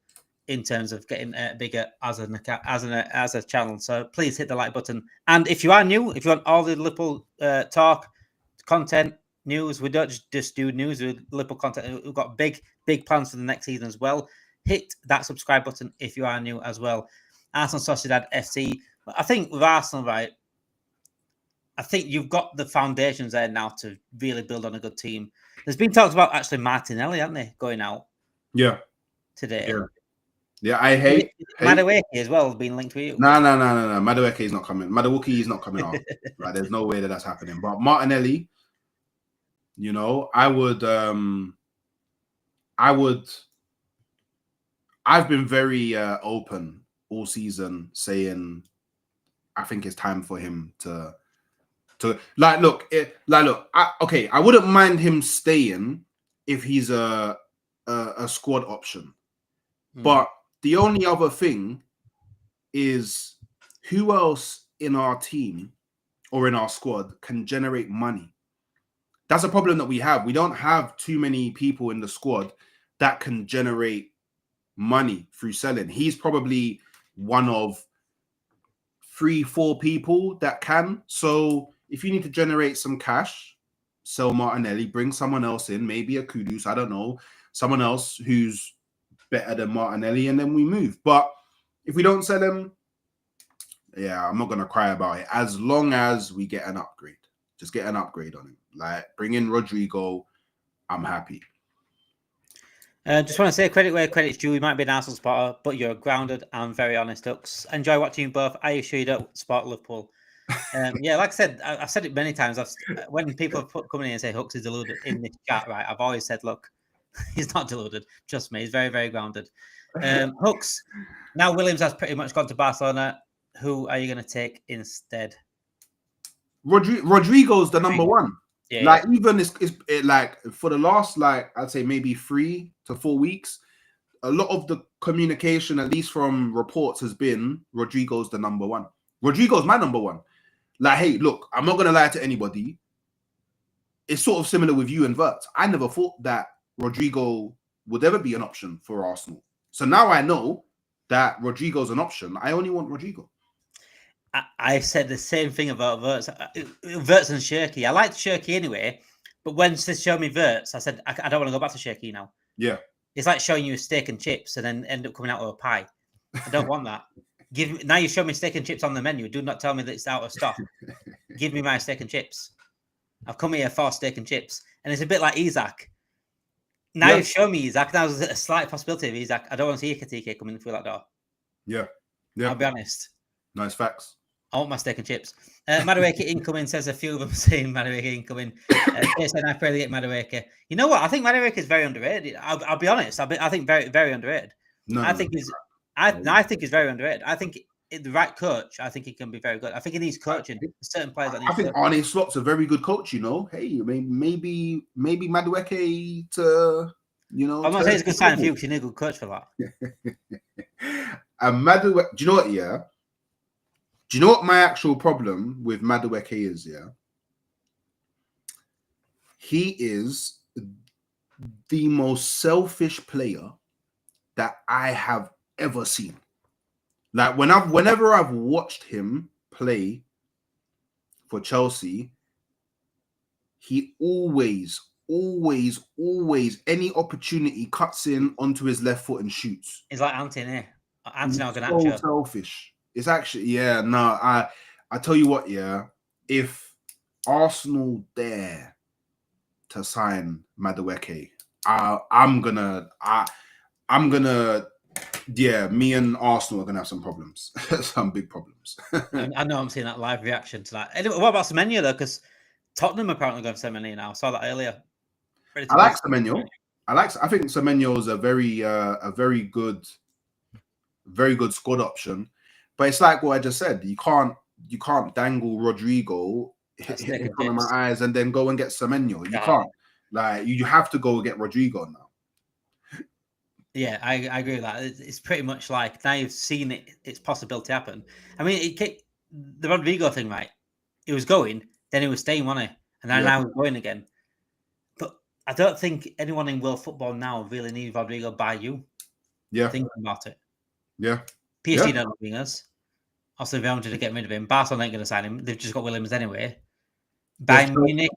in terms of getting bigger as a channel. So please hit the like button. And if you are new, if you want all the Liverpool talk, content, news, we don't just do news with Liverpool content. We've got big plans for the next season as well. Hit that subscribe button if you are new as well. Arsenal Sociedad FC. I think with Arsenal, right, I think you've got the foundations there now to really build on a good team. There's been talks about actually Martinelli, haven't they, going out? Yeah. Today. Yeah, I hate Madueke as well being linked with you. No. Madueke is not coming. Madueke is not coming out. Right, there's no way that's happening. But Martinelli, you know, I've been very open all season saying I think it's time for him to I wouldn't mind him staying if he's a squad option. But the only other thing is who else in our team or in our squad can generate money? That's a problem that we have. We don't have too many people in the squad that can generate money through selling. He's probably one of 3-4 people that can. So if you need to generate some cash, sell Martinelli, bring someone else in, maybe a Kudus, I don't know, someone else who's better than Martinelli, and then we move. But if we don't sell him, yeah, I'm not going to cry about it. As long as we get an upgrade, just get an upgrade on him. Like, bring in Rodrigo, I'm happy. Just want to say credit where credit's due. You might be an Arsenal supporter, but you're grounded and very honest, Hooks. Enjoy watching you both. Are you sure you don't support Liverpool? Yeah, like I said, I've said it many times. When people have come in and say Hooks is deluded in this chat, right? I've always said, look, he's not deluded. Trust me, he's very, very grounded. Hooks. Now Williams has pretty much gone to Barcelona. Who are you going to take instead? Rodrigo's the number one. Yeah, like even it's like for the last I'd say maybe 3 to 4 weeks, a lot of the communication, at least from reports, has been Rodrigo's the number one. Rodrigo's my number one. Like, hey, look, I'm not gonna lie to anybody. It's sort of similar with you and Wirtz. I never thought that Rodrigo would ever be an option for Arsenal. So now I know that Rodrigo's an option. I only want Rodrigo. I said the same thing about Wirtz. Wirtz and Shirky. I liked Shirky anyway, but when they showed me Wirtz, I said, I don't want to go back to Shirky now. Yeah. It's like showing you a steak and chips and then end up coming out with a pie. I don't want that. Now you show me steak and chips on the menu. Do not tell me that it's out of stock. Give me my steak and chips. I've come here for steak and chips. And it's a bit like Isak. Now you've shown me Isak. Now there's a slight possibility of Isak. I don't want to see Ekatike coming through that door. Yeah. I'll be honest. Nice facts. I want my steak and chips. Madueke incoming, says a few of them saying Madueke incoming. Jason, I pray they get Madueke. You know what? I think Madueke is very underrated. I'll be honest. I think very, very underrated. I think he's very underrated. I think the right coach, I think he can be very good. I think he needs coaching. Certain players that need. I think Arne Slot's a very good coach. You know, hey, maybe Madueke to, you know. I'm not saying it's a good sign for you because you need a good coach for that. And Madueke, do you know what? Yeah. Do you know what my actual problem with Madueke is? Yeah. He is the most selfish player that I have ever seen. Like whenever I've watched him play for Chelsea, he always, any opportunity cuts in onto his left foot and shoots. It's like Anthony. Anthony so selfish. It's actually, yeah, no, I tell you what, yeah, if Arsenal dare to sign Madueke, I'm gonna, yeah, me and Arsenal are gonna have some problems, some big problems. I know I'm seeing that live reaction to that. Anyway, what about Semenyo though? Because Tottenham apparently going for Semenyo now. I saw that earlier. I like Semenyo. I think Semenyo is a very good squad option. But it's like what I just said. You can't dangle Rodrigo hit in front of my eyes and then go and get Semenyo. You can't. Like you have to go and get Rodrigo now. Yeah, I agree with that. It's pretty much like now you've seen its possibility happen. I mean, the Rodrigo thing, right? It was going, then it was staying, wasn't it? And then now it's going again. But I don't think anyone in world football now really needs Rodrigo by you. Yeah. Thinking about it. Yeah. PSG don't bring us. Also, they wanted to get rid of him. Barcelona ain't going to sign him. They've just got Williams anyway. Bayern Munich.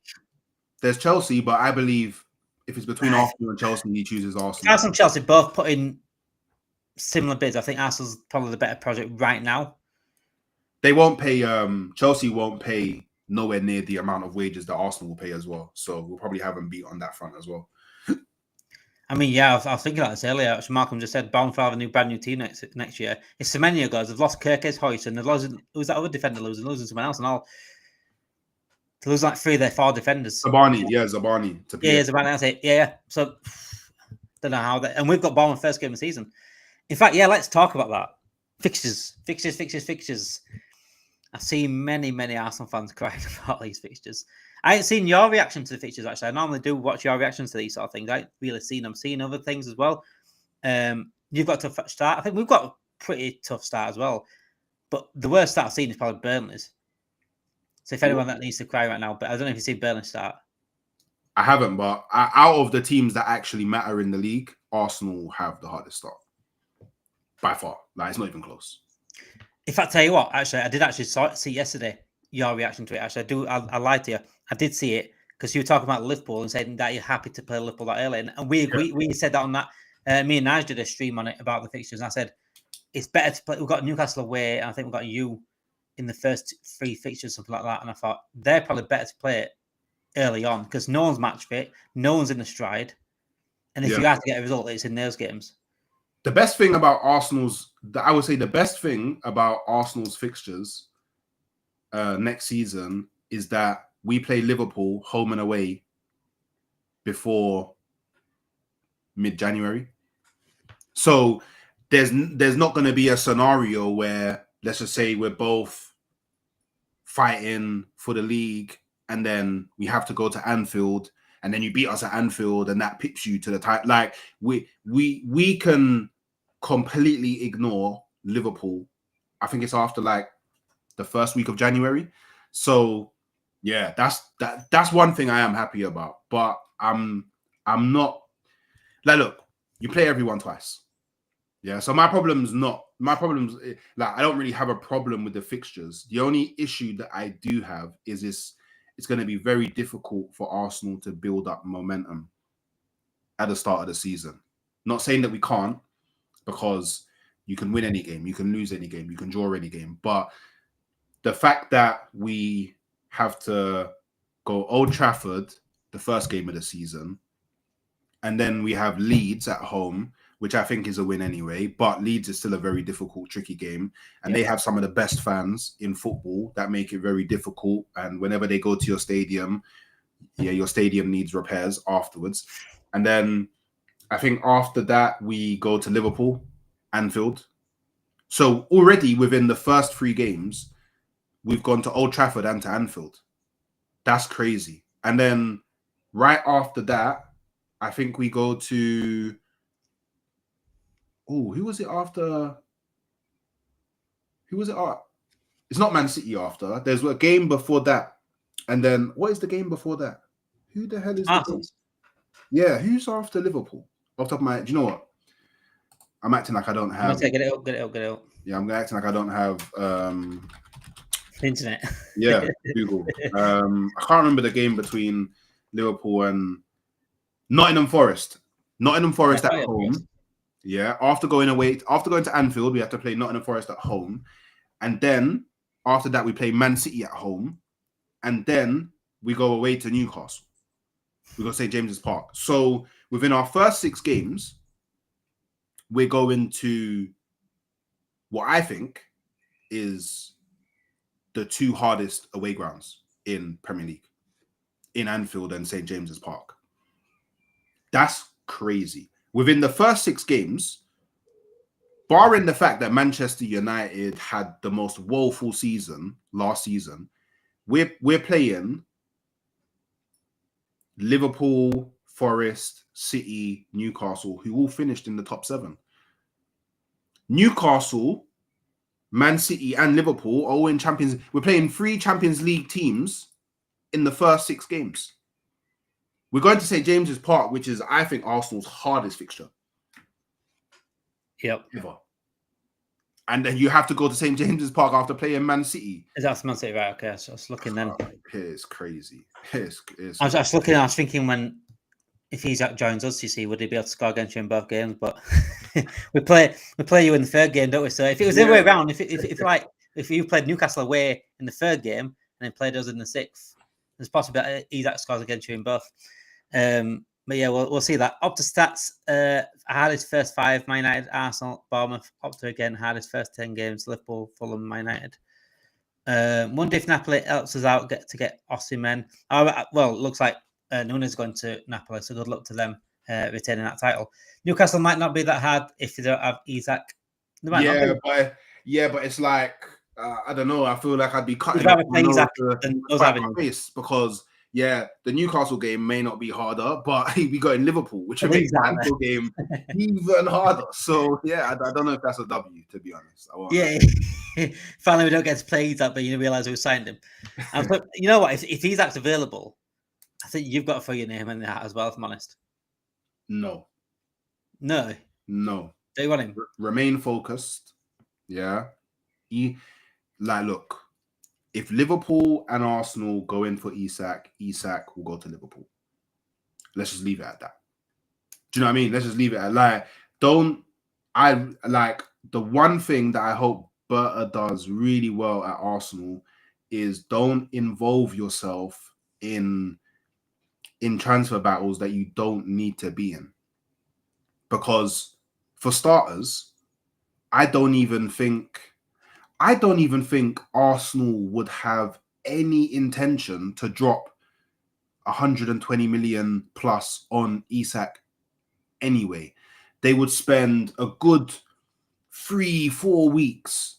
There's Chelsea, but I believe if it's between Arsenal and Chelsea, he chooses Arsenal. Arsenal and Chelsea both put in similar bids. I think Arsenal's probably the better project right now. They won't pay. Chelsea won't pay nowhere near the amount of wages that Arsenal will pay as well. So we'll probably have them beat on that front as well. I mean, yeah, I was thinking about this earlier. Actually, Malcolm just said bound for a brand new team next year. If Semenyo goes, they've lost Kerkez, Hoyt, and they're losing. Who's that other defender losing someone else, and all. To lose like 3 of their 4 defenders. Zabani. Yeah, Zabani. That's it. Yeah. So don't know how that. And we've got Bournemouth first game of the season. In fact, yeah, let's talk about that. Fixtures. I've seen many Arsenal fans crying about these fixtures. I ain't seen your reaction to the fixtures, actually. I normally do watch your reactions to these sort of things. I ain't really seen them. Seen other things as well. You've got a tough start. I think we've got a pretty tough start as well. But the worst start I've seen is probably Burnley's. So if anyone that needs to cry right now, but I don't know if you see Burnley start. I haven't, but out of the teams that actually matter in the league, Arsenal have the hardest start. By far. Like, it's not even close. In fact, tell you what, actually, I did actually see yesterday your reaction to it. Actually, I lied to you. I did see it because you were talking about Liverpool and saying that you're happy to play Liverpool that early. And we agreed. We said that on that. Me and Nige did a stream on it about the fixtures. And I said, it's better to play. We've got Newcastle away, and I think we've got you in the first 3 fixtures, something like that. And I thought they're probably better to play it early on because no one's match fit, no one's in the stride. And if you have to get a result, it's in those games. The best thing about I would say the best thing about Arsenal's fixtures next season is that we play Liverpool home and away before mid-January. So there's not going to be a scenario where, let's just say, we're both fighting for the league and then we have to go to Anfield and then you beat us at Anfield and that pips you to the title. Like we can completely ignore Liverpool. I think it's after like the first week of January. So yeah, that's one thing I am happy about. But I'm not like, look, you play everyone twice. Yeah. So my problem's like, I don't really have a problem with the fixtures. The only issue that I do have is it's going to be very difficult for Arsenal to build up momentum at the start of the season. Not saying that we can't, because you can win any game, you can lose any game, you can draw any game. But the fact that we have to go Old Trafford the first game of the season, and then we have Leeds at home, which I think is a win anyway. But Leeds is still a very difficult, tricky game. And they have some of the best fans in football that make it very difficult. And whenever they go to your stadium, your stadium needs repairs afterwards. And then I think after that, we go to Liverpool, Anfield. So already within the first 3 games, we've gone to Old Trafford and to Anfield. That's crazy. And then right after that, I think we go to... Oh, who was it after? Who was it? It's not Man City after. There's a game before that. And then what is the game before that? Who the hell is Arsenal? Yeah, who's after Liverpool? Off the top of my head, do you know what? I'm acting like I don't have... Get it up. Yeah, I'm acting like I don't have... Internet. Yeah, Google. I can't remember the game between Liverpool and Nottingham Forest. Nottingham Forest at home. Yeah, after going to Anfield, we have to play Nottingham Forest at home. And then after that, we play Man City at home. And then we go away to Newcastle. We go to St. James's Park. So within our first 6 games, we're going to what I think is the 2 hardest away grounds in Premier League, in Anfield and St. James's Park. That's crazy. Within the first 6 games, barring the fact that Manchester United had the most woeful season last season, we're playing Liverpool, Forest, City, Newcastle, who all finished in the top 7. Newcastle, Man City, and Liverpool are all in Champions. We're playing 3 Champions League teams in the first 6 games. We're going to St. James's Park, which is, I think, Arsenal's hardest fixture. Yep. Ever. And then you have to go to St. James's Park after playing Man City. Is that Man City? Right, okay. So I was looking then. It's crazy. I was looking, I was thinking if Isak joins us, you see, would he be able to score against you in both games? But we play you in the 3rd game, don't we? So if it was the other way around, if you played Newcastle away in the 3rd game and then played us in the 6th, there's possibly Isak scores against you in both. But yeah, we'll see that. Opta stats, hardest first 5, Man United, Arsenal, Bournemouth. Opta again, hardest first 10 games, Liverpool, Fulham, Man United. Wonder if Napoli helps us out to get Osimhen. Well, it looks like Nunes is going to Napoli, so good luck to them retaining that title. Newcastle might not be that hard if they don't have Isak. But it's like I don't know. I feel like I'd be cutting Isak than my face because the Newcastle game may not be harder, but we got in Liverpool, which makes the Anfield game even harder. So I don't know if that's a W, to be honest. Finally we don't get to play Isak, but you realise we signed him. But you know what? If Isak's available, I think you've got to throw your name in that as well, if I'm honest. No. Do you want him? Remain focused. Yeah. Look, if Liverpool and Arsenal go in for Isak will go to Liverpool. Let's just leave it at that. Do you know what I mean? Let's just leave it at the one thing that I hope Berta does really well at Arsenal is don't involve yourself in transfer battles that you don't need to be in. Because for starters, I don't even think Arsenal would have any intention to drop 120 million plus on Isak anyway. They would spend a good 3-4 weeks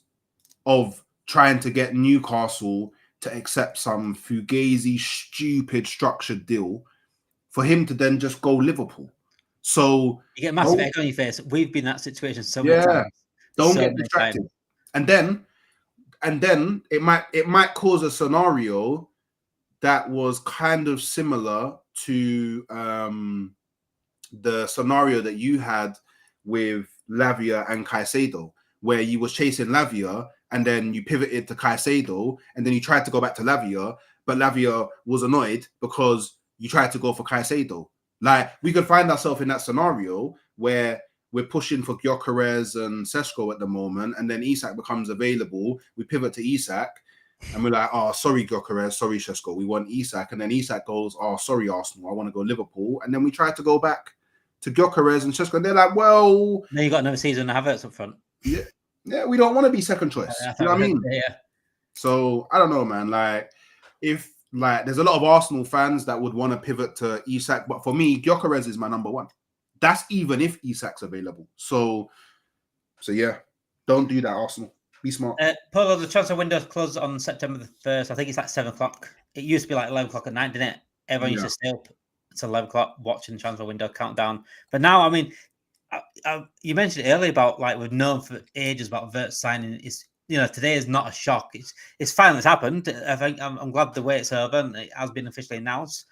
of trying to get Newcastle to accept some fugazi, stupid structured deal for him to then just go Liverpool. So you get massive egg on your face. We've been in that situation so many times. Don't get distracted. And then it might cause a scenario that was kind of similar to the scenario that you had with Lavia and Caicedo, where you was chasing Lavia and then you pivoted to Caicedo and then you tried to go back to Lavia, but Lavia was annoyed because you tried to go for Caicedo. Like, we could find ourselves in that scenario where we're pushing for Gyökeres and Sesko at the moment, and then Isak becomes available. We pivot to Isak, and we're like, oh, sorry, Gyökeres, sorry, Sesko, we want Isak. And then Isak goes, oh, sorry, Arsenal, I want to go Liverpool. And then we try to go back to Gyökeres and Šeško, and they're like, well, then you got another season of Havertz up front. Yeah, we don't want to be second choice. You know what I mean? Yeah. So I don't know, man. Like, if there's a lot of Arsenal fans that would want to pivot to Isak, but for me, Gyökeres is my number one. That's even if Isak's available. So yeah, don't do that, Arsenal. Be smart. Polo, the transfer window closes on September the 1st. I think it's like 7 o'clock. It used to be like 11 o'clock at night, didn't it? Everyone used to stay up to 11 o'clock watching the transfer window countdown. But now, I mean, you mentioned earlier about like we've known for ages about Wirtz signing. It's, you know, today is not a shock. It's finally happened. I think I'm glad the way it's over and it has been officially announced.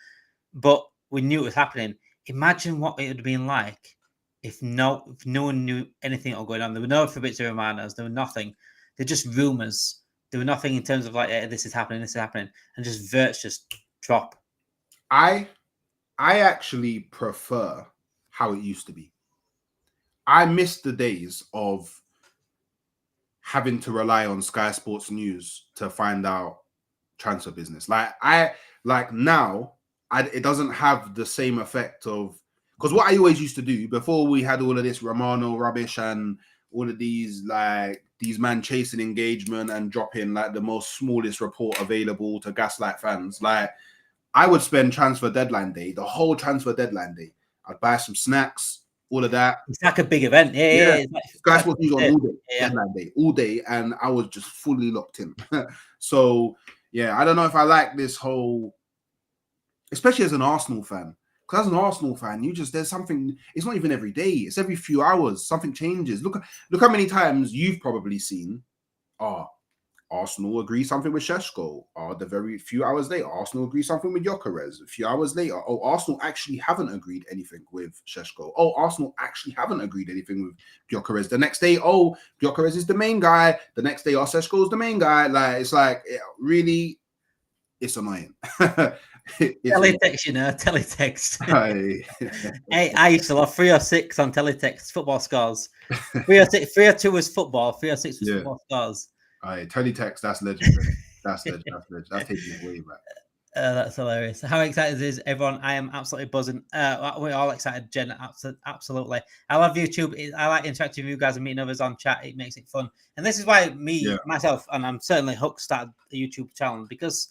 But we knew it was happening. Imagine what it would have been like if no one knew anything was going on. There were no Fabrizio Romanos. There were nothing. They're just rumors. There were nothing in terms of like, hey, this is happening, and just Wirtz just drop. I actually prefer how it used to be. I miss the days of having to rely on Sky Sports News to find out transfer business. Now, it doesn't have the same effect of, because what I always used to do before we had all of this Romano rubbish and all of these man chasing engagement and dropping like the most smallest report available to gaslight fans. Like, I would spend the whole transfer deadline day. I'd buy some snacks, all of that. It's like a big event. Yeah. Sky Sports News on all day, deadline day, all day, and I was just fully locked in. So yeah, I don't know if I like this whole, especially as an Arsenal fan. Because as an Arsenal fan, there's something. It's not even every day. It's every few hours. Something changes. Look how many times you've probably seen. Arsenal agree something with Šeško. The very few hours later, Arsenal agree something with Gyökeres. A few hours later, Arsenal actually haven't agreed anything with Šeško. Arsenal actually haven't agreed anything with Gyökeres. The next day, Gyökeres is the main guy. The next day, Šeško is the main guy. Really, it's annoying. Teletext. Hey, I used to love 306 on teletext football scores. 302 was football. 306 was football scores. Teletext, that's legendary. That's legendary. That's taking it way back. That's hilarious. How excited is everyone? I am absolutely buzzing. We're all excited, Jen. Absolutely. I love YouTube. I like interacting with you guys and meeting others on chat. It makes it fun. And this is why myself, and I'm certainly Hook, started the YouTube channel, because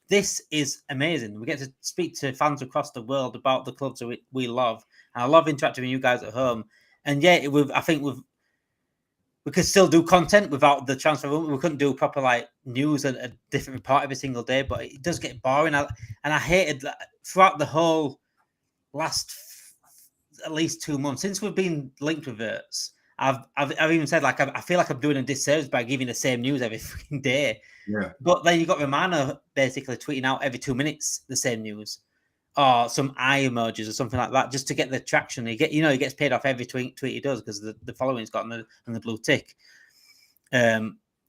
this is amazing. We get to speak to fans across the world about the clubs that we love. And I love interacting with you guys at home. And yeah, I think we could still do content without the transfer room. We couldn't do proper like news and a different report every single day, but it does get boring. And I hated that throughout the whole last at least 2 months since we've been linked with Wirtz. I've even said like I feel like I'm doing a disservice by giving the same news every freaking day. Yeah. But then you got Romano basically tweeting out every 2 minutes the same news, or some eye emojis or something like that, just to get the traction. He gets paid off every tweet he does because the following's got and the blue tick.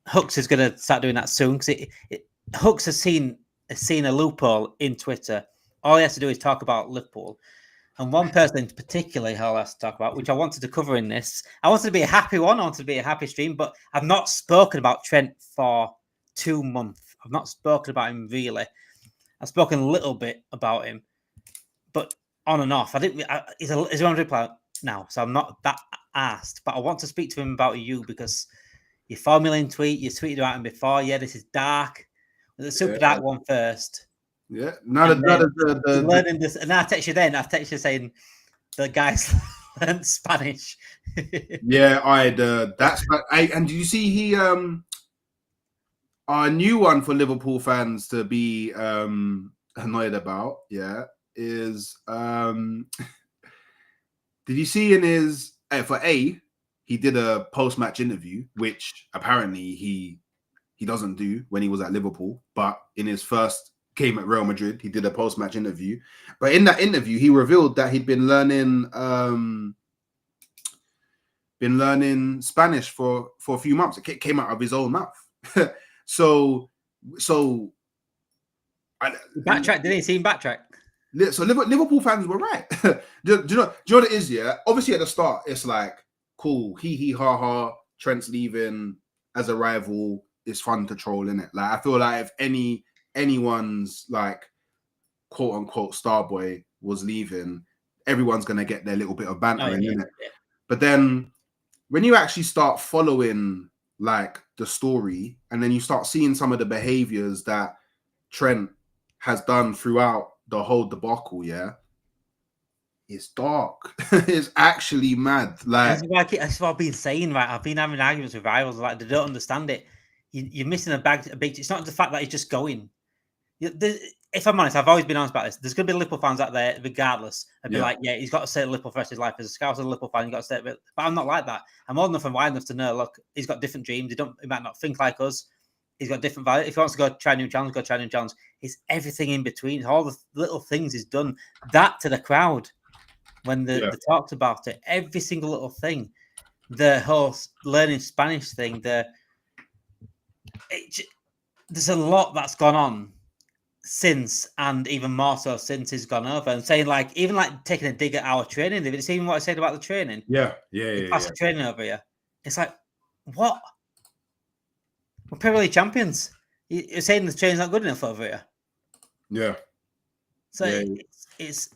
Hooks is going to start doing that soon because Hooks has seen a loophole in Twitter. All he has to do is talk about Liverpool. And one person in particular he has to talk about, which I wanted to cover in this. I wanted to be a happy one. I wanted to be a happy stream, but I've not spoken about Trent for 2 months. I've not spoken about him really. I've spoken a little bit about him, but on and off. He's on reply now, so I'm not that asked. But I want to speak to him about you because your 4 million tweet, you tweeted about him before. Yeah, this is dark. The super dark one first. Yeah, learning this, and I text you saying the guys learned Spanish. Yeah, and did you see he our new one for Liverpool fans to be annoyed about? Yeah, is did you see in his he did a post-match interview, which apparently he doesn't do when he was at Liverpool, but in his first game at Real Madrid, he did a post-match interview. But in that interview, he revealed that he'd been learning Spanish for a few months. It came out of his own mouth. So backtrack. Did he see him backtrack? So Liverpool fans were right. do you know what it is? Yeah, obviously at the start, it's like cool, hee ha ha. Trent's leaving as a rival. It's fun to troll, innit? Like I feel like if anyone's like quote unquote star boy was leaving, everyone's gonna get their little bit of banter in it. Yeah. But then when you actually start following like the story, and then you start seeing some of the behaviors that Trent has done throughout the whole debacle, it's dark. It's actually mad. Like that's what I've been saying, right? I've been having arguments with rivals, like they don't understand it. You're missing a big. It's not the fact that he's just going. If I'm honest, I've always been honest about this. There's going to be Liverpool fans out there, regardless, and be like, "Yeah, he's got to stay at Liverpool for the rest of his life as a Scout, as a Liverpool fan. He's got to stay." But I'm not like that. I'm old enough and wide enough to know. Look, he's got different dreams. He might not think like us. He's got different value. If he wants to go try new challenge, go try new challenge. It's everything in between. All the little things he's done. That to the crowd when they talked about it. Every single little thing. The whole learning Spanish thing. There's a lot that's gone on since, and even more so since he's gone over, and saying like, even like taking a dig at our training. Did you see what I said about the training? Passed the training over here. It's like, what? We're Premier League champions. You're saying the training's not good enough over here. Yeah. So it's.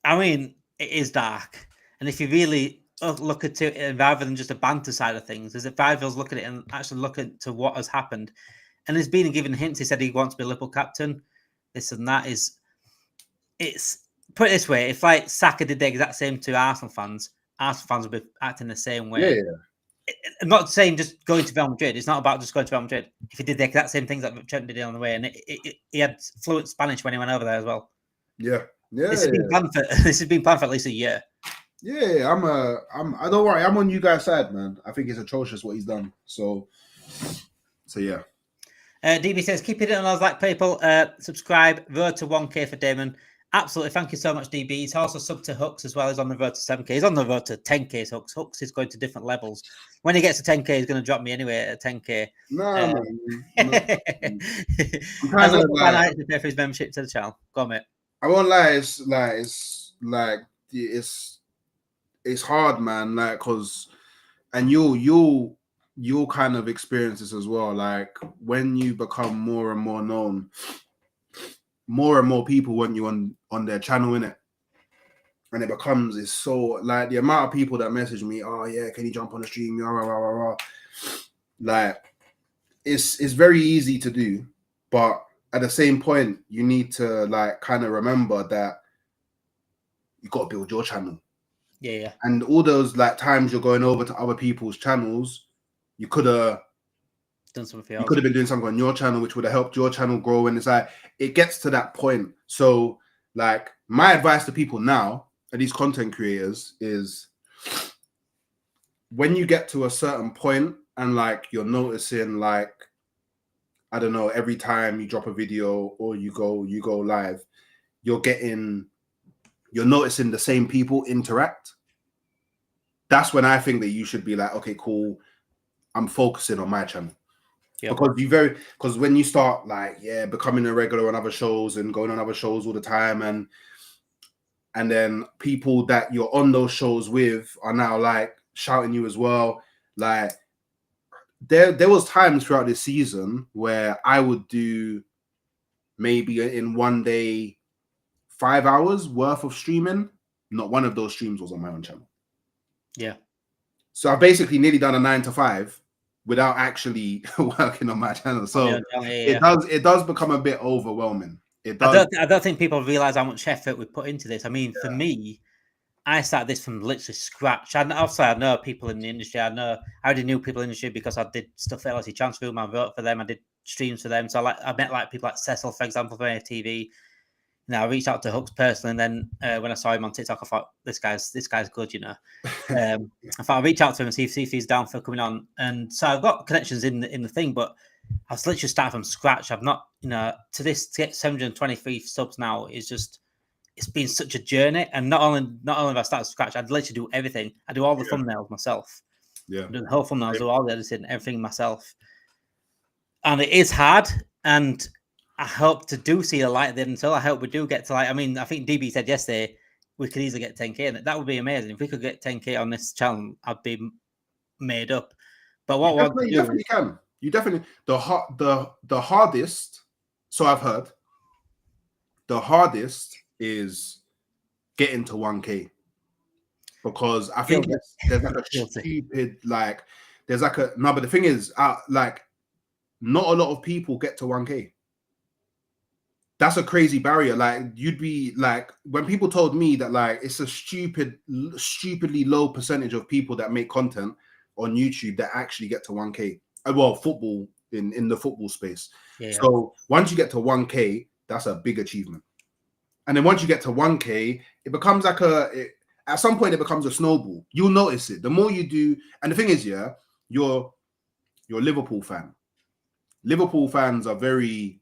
I mean, it is dark, and if you really look at it rather than just a banter side of things, as if rivals look at it and actually look into what has happened. And he's been given hints. He said he wants to be a Liverpool captain. This and that it's put it this way: if like Saka did the exact same to Arsenal fans would be acting the same way. I'm not saying just going to Real Madrid. It's not about just going to Real Madrid. If he did the exact same things that Trent did on the way, and he had fluent Spanish when he went over there as well. This has been planned for at least a year. I don't worry. I'm on you guys' side, man. I think it's atrocious what he's done. So yeah. DB says, keep it on those like people. Subscribe. Road to 1K for Damon. Absolutely. Thank you so much, DB. He's also sub to Hooks as well. He's on the road to 7K. He's on the road to 10K. Hooks. Hooks is going to different levels. When he gets to 10K, he's going to drop me anyway at 10K. No. I'm kind of like, to pay for his membership to the channel. Go on, mate. I won't lie. It's hard, man. Like, cause, and you'll kind of experience this as well. Like when you become more and more known, more and more people want you on their channel, innit? And it becomes, it's so like the amount of people that message me, oh yeah, can you jump on the stream? Like it's very easy to do, but at the same point, you need to like kind of remember that you got to build your channel. Yeah. And all those like times you're going over to other people's channels, you could have done something else. You could have been doing something on your channel, which would have helped your channel grow. And it's like it gets to that point. So, like, my advice to people now, and these content creators, is when you get to a certain point and like you're noticing, like, I don't know, every time you drop a video or you go live, you're noticing the same people interact. That's when I think that you should be like, okay, cool, I'm focusing on my channel. Yep. Because when you start like, becoming a regular on other shows and going on other shows all the time, and then people that you're on those shows with are now like shouting you as well. Like there was times throughout this season where I would do maybe in one day 5 hours worth of streaming. Not one of those streams was on my own channel. Yeah. So I've basically nearly done a 9 to 5 without actually working on my channel. So it does become a bit overwhelming. It does. I don't think people realize how much effort we put into this. I mean, for me, I started this from literally scratch. I know people in the industry. I already knew people in the industry because I did stuff for LSE Transfer Room. I wrote for them. I did streams for them. So I met like people like Cecil, for example, from AFTV. I reached out to Hooks personally, and then when I saw him on TikTok, I thought this guy's good, you know. I thought I'd reach out to him and see if he's down for coming on. And so I've got connections in the thing, but I was literally starting from scratch. I've not, to get 723 subs now is just, it's been such a journey. And not only have I started from scratch, I'd literally do everything. I do all the thumbnails myself. Yeah, I do the whole thumbnails, do all the editing, everything myself. And it is hard, and I hope to do see a light there until I hope we do get to like, I mean, I think DB said yesterday we could easily get 10K, and that would be amazing. If we could get 10K on this channel, I'd be made up. But what you definitely can. You definitely the hardest. So I've heard the hardest is getting to 1K. Because I think there's like a stupid, like, there's like a, no, but the thing is, like, not a lot of people get to 1K. That's a crazy barrier. Like, you'd be like, when people told me that, like, it's a stupidly low percentage of people that make content on YouTube that actually get to 1K. Well, football in the football space. Yeah. So once you get to 1K, that's a big achievement. And then once you get to 1K, it becomes like at some point it becomes a snowball. You'll notice it. The more you do, and the thing is, yeah, you're a Liverpool fan. Liverpool fans are very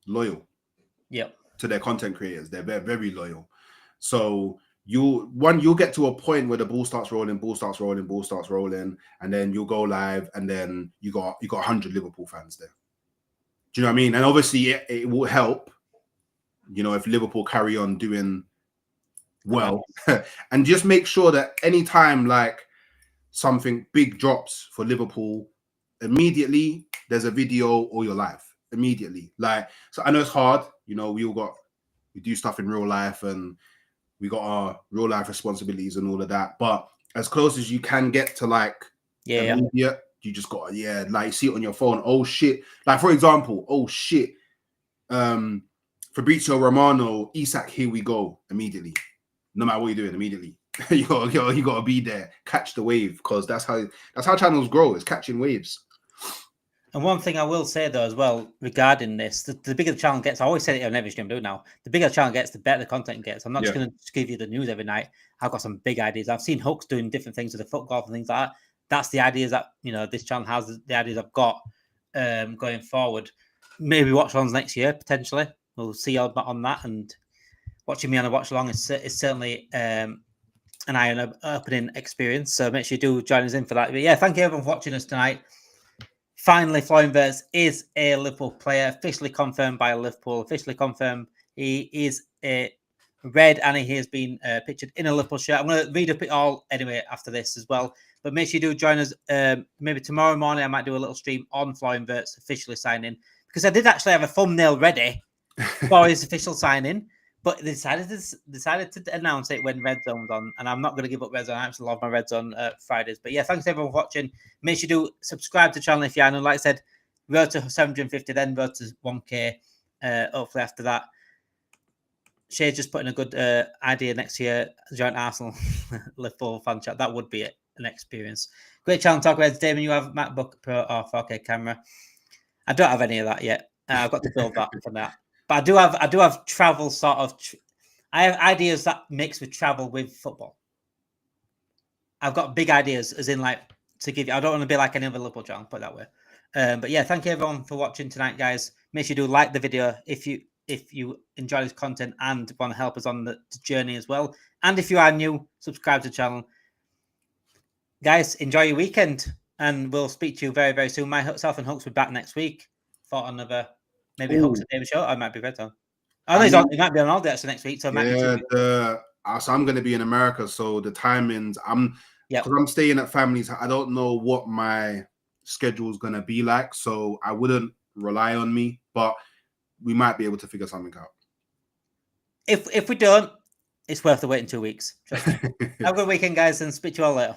loyal. Yep. To their content creators. They're very, very loyal. So you'll get to a point where the ball starts rolling, and then you'll go live, and then you got 100 Liverpool fans there. Do you know what I mean? And obviously it will help, if Liverpool carry on doing well. And just make sure that anytime like something big drops for Liverpool, immediately there's a video or you're live. Immediately. Like, so I know it's hard, we do stuff in real life and we got our real life responsibilities and all of that. But as close as you can get to like immediate, you just got like see it on your phone. Oh shit. Like for example, Fabrizio Romano, Isak, here we go immediately. No matter what you're doing, immediately. you gotta be there, catch the wave, because that's how channels grow, is catching waves. And one thing I will say though as well regarding this, the bigger the channel gets, I always say it on every stream, do it now. The bigger the channel gets, the better the content gets. I'm not just going to give you the news every night. I've got some big ideas. I've seen Hooks doing different things with the foot golf and things like that. That's the ideas that this channel has. The ideas I've got going forward. Maybe watch alongs next year potentially. We'll see on that. And watching me on a watch along is certainly an eye-opening experience. So make sure you do join us in for that. But yeah, thank you everyone for watching us tonight. Finally, Florian Wirtz is a Liverpool player, officially confirmed by Liverpool, officially confirmed. He is a Red and he has been pictured in a Liverpool shirt. I'm going to read up it all anyway after this as well. But make sure you do join us. Maybe tomorrow morning I might do a little stream on Florian Wirtz officially signing, because I did actually have a thumbnail ready for his official signing. But they decided to announce it when Redszone was on, and I'm not going to give up Redszone. I actually love my Redszone Fridays. But yeah, thanks everyone for watching. Make sure you do subscribe to the channel if you are. And like I said, road to 750, then road to 1K. Hopefully after that, Shay's just putting a good idea next year. Joint Arsenal Liverpool fan chat. That would be an experience. Great channel to talk about. Damon, you have MacBook Pro or 4K camera. I don't have any of that yet. I've got to build that for that. But I do have travel sort of. I have ideas that mix with travel with football. I've got big ideas, as in like to give you. I don't want to be like any other Liverpool channel, put it that way. But yeah, thank you everyone for watching tonight, guys. Make sure you do like the video if you enjoy this content and want to help us on the journey as well. And if you are new, subscribe to the channel. Guys, enjoy your weekend, and we'll speak to you very, very soon. Myself and Hooks will be back next week for another. Maybe Hooks and David show. I might be Redszone. Oh, no, he might be on holiday actually next week. So it might be so I'm going to be in America. So the timings, because I'm staying at family's. I don't know what my schedule is going to be like, so I wouldn't rely on me. But we might be able to figure something out. If we don't, it's worth the waiting 2 weeks. Trust me. Have a good weekend, guys, and speak to you all later.